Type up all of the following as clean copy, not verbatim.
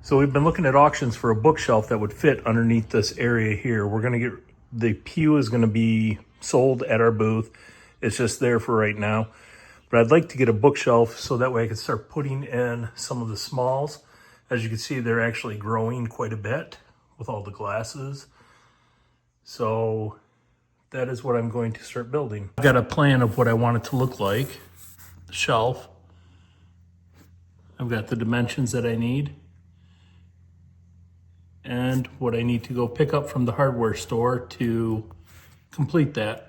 So we've been looking at auctions for a bookshelf that would fit underneath this area here. We're gonna get, the pew is gonna be sold at our booth. It's just there for right now. But I'd like to get a bookshelf so that way I can start putting in some of the smalls. As you can see, they're actually growing quite a bit with all the glasses. So that is what I'm going to start building. I've got a plan of what I want it to look like. The shelf. I've got the dimensions that I need. And what I need to go pick up from the hardware store to complete that.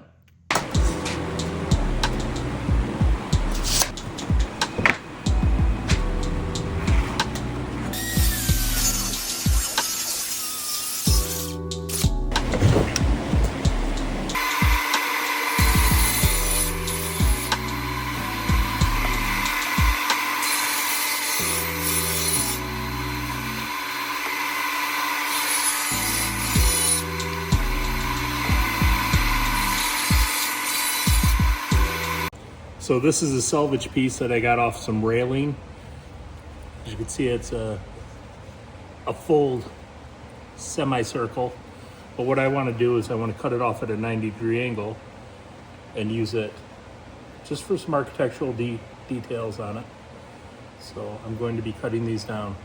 So this is a salvage piece that I got off some railing. As you can see, it's a full semicircle. But what I want to do is I want to cut it off at a 90-degree angle and use it just for some architectural details on it. So I'm going to be cutting these down.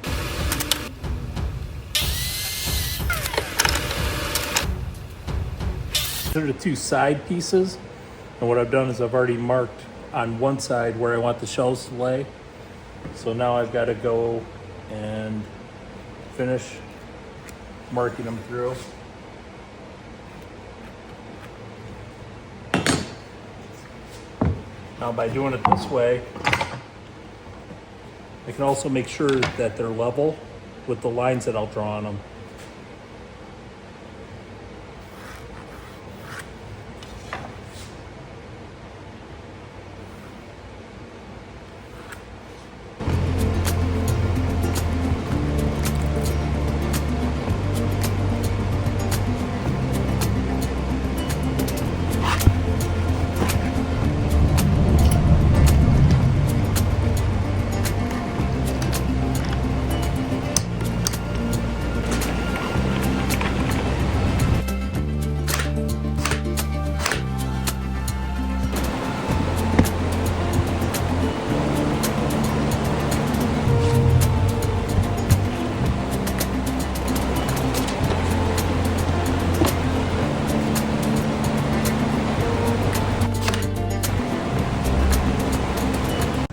These are the two side pieces. And what I've done is I've already marked on one side where I want the shelves to lay. So now I've got to go and finish marking them through. Now by doing it this way, I can also make sure that they're level with the lines that I'll draw on them.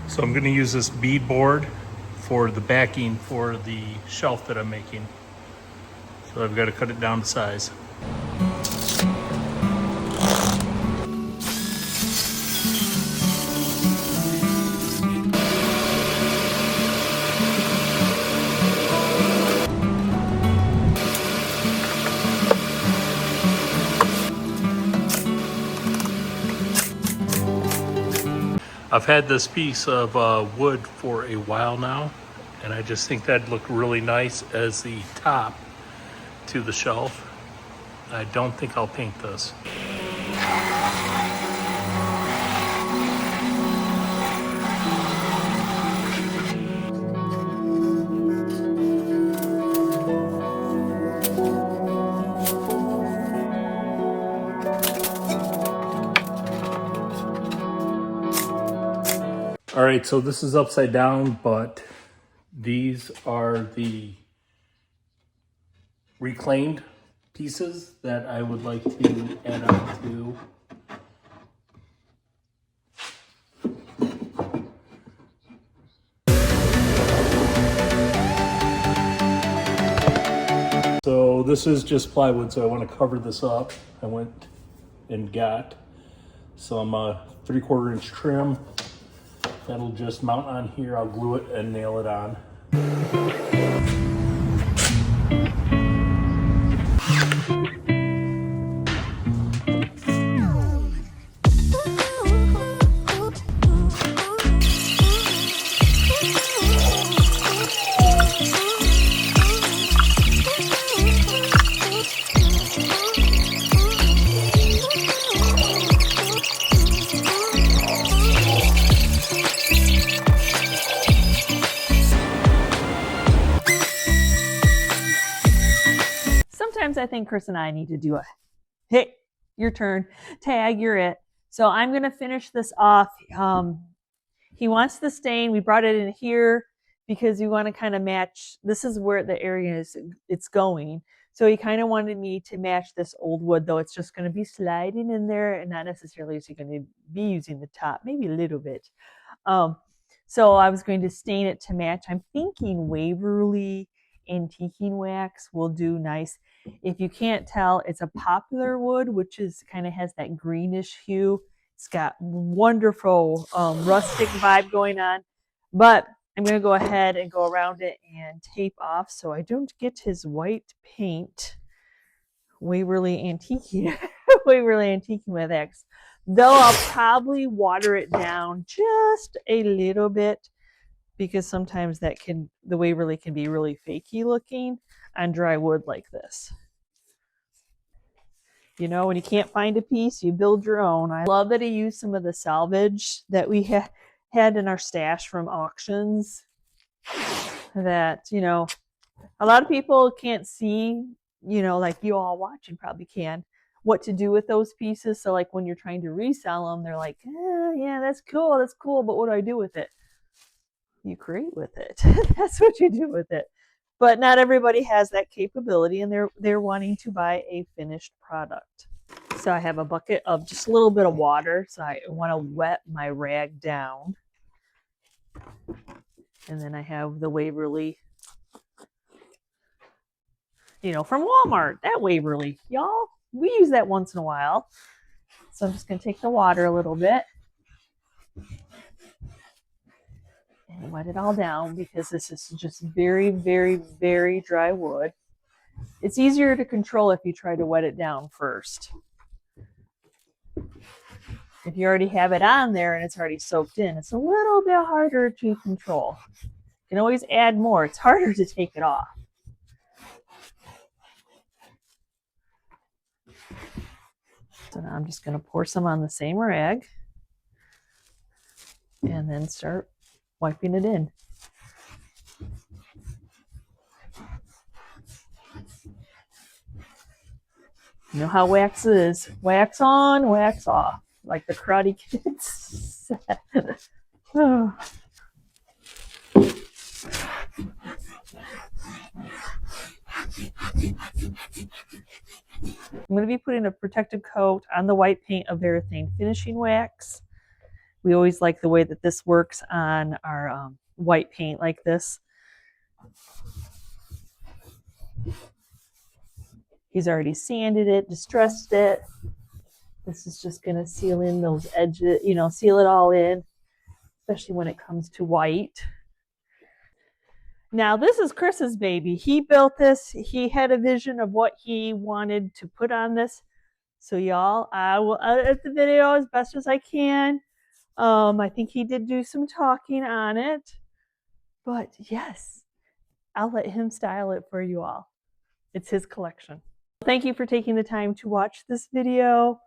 So I'm going to use this bead board for the backing for the shelf that I'm making. So I've got to cut it down to size. I've had this piece of wood for a while now, and I just think that'd look really nice as the top to the shelf. I don't think I'll paint this. All right, so this is upside down, but these are the reclaimed pieces that I would like to add on to. So this is just plywood, so I want to cover this up. I went and got some 3/4 inch trim. That'll just mount on here. I'll glue it and nail it on. sometimes I think Chris and I need to do a, hey, your turn, tag, you're it. So I'm going to finish this off. He wants the stain. We brought it in here because we want to kind of match. This is where the area is, it's going. So he kind of wanted me to match this old wood, though it's just going to be sliding in there and not necessarily is he going to be using the top, maybe a little bit. So I was going to stain it to match. I'm thinking Waverly antiquing wax will do nice. If you can't tell, it's a poplar wood, which is kind of has that greenish hue. It's got wonderful rustic vibe going on, but I'm going to go ahead and go around it and tape off so I don't get his white paint. Waverly antiquing, Waverly antiquing wax. Though I'll probably water it down just a little bit because sometimes that can, the Waverly can be really fakey looking on dry wood like this. You know, when you can't find a piece, you build your own. I love that he used some of the salvage that we had in our stash from auctions that, you know, a lot of people can't see, you know, like you all watching probably can, what to do with those pieces. So like when you're trying to resell them, they're like, yeah, that's cool, but what do I do with it? You create with it. That's what you do with it. But not everybody has that capability, and they're wanting to buy a finished product. So I have a bucket of just a little bit of water. So I want to wet my rag down. And then I have the Waverly, you know, from Walmart, that Waverly. Y'all, we use that once in a while. So I'm just going to take the water a little bit and wet it all down because this is just very, very, very dry wood. It's easier to control if you try to wet it down first. If you already have it on there and it's already soaked in, it's a little bit harder to control. You can always add more. It's harder to take it off. So now I'm just going to pour some on the same rag and then start wiping it in. You know how wax is. Wax on, wax off. Like the Karate Kids. Oh. I'm going to be putting a protective coat on the white paint of Varathane finishing wax. We always like the way that this works on our white paint like this. He's already sanded it, distressed it. This is just going to seal in those edges, you know, seal it all in, especially when it comes to white. Now, this is Chris's baby. He built this. He had a vision of what he wanted to put on this. So, y'all, I will edit the video as best as I can. I think he did do some talking on it. But, yes, I'll let him style it for you all. It's his collection. Thank you for taking the time to watch this video.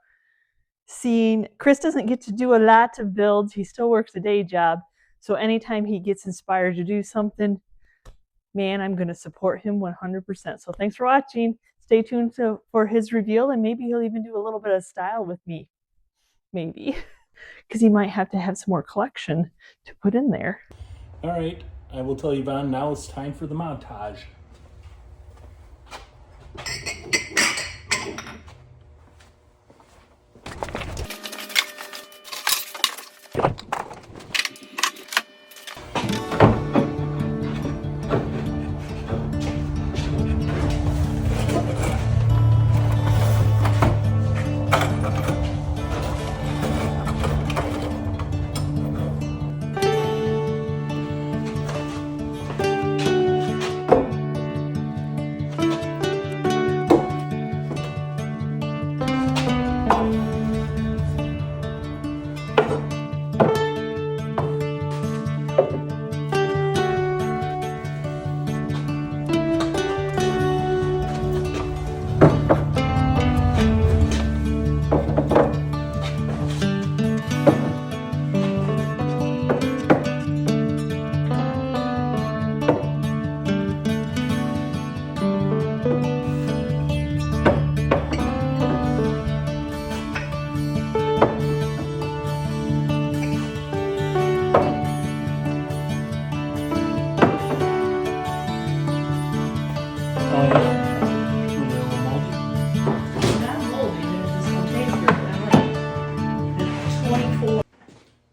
Chris doesn't get to do a lot of builds. He still works a day job. So anytime he gets inspired to do something, man, I'm going to support him 100%. So thanks for watching. Stay tuned for his reveal, and maybe he'll even do a little bit of style with me. Maybe. Because he might have to have some more collection to put in there. All right, I will tell Yvonne now it's time for the montage. Not moldy, they're just some taste good. I'm like 24.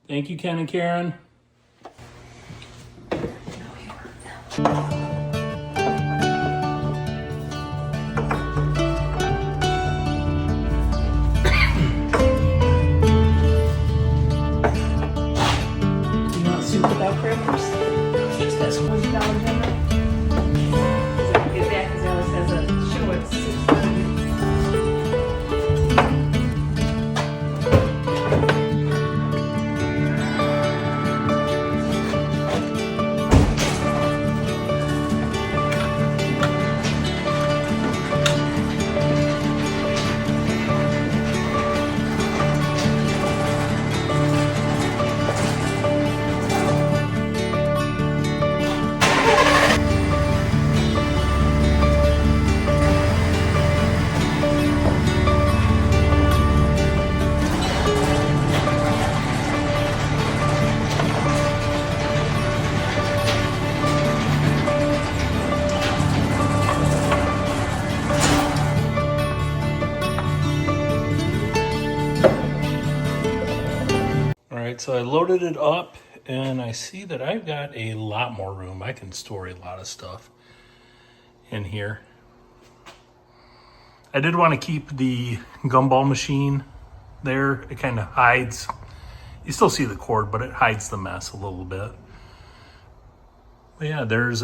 Thank you, Ken and Karen. So I loaded it up and I see that I've got a lot more room. I can store a lot of stuff in here. I did want to keep the gumball machine there. It kind of hides, you still see the cord, but it hides the mess a little bit. But yeah, there's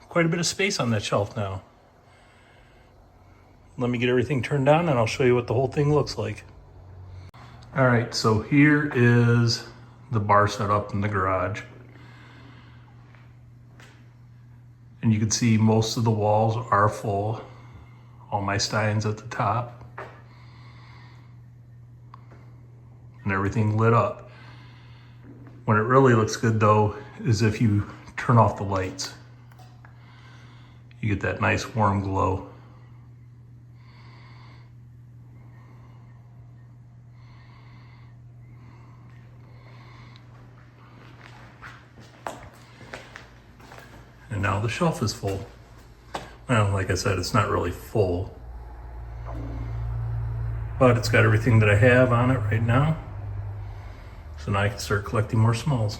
quite a bit of space on that shelf now. Let me get everything turned on and I'll show you what the whole thing looks like. All right, so here is the bar setup in the garage. And you can see most of the walls are full. All my steins at the top. And everything lit up. When it really looks good though, is if you turn off the lights. You get that nice warm glow. And now the shelf is full. Well, like I said, it's not really full, but it's got everything that I have on it right now. So now I can start collecting more smalls.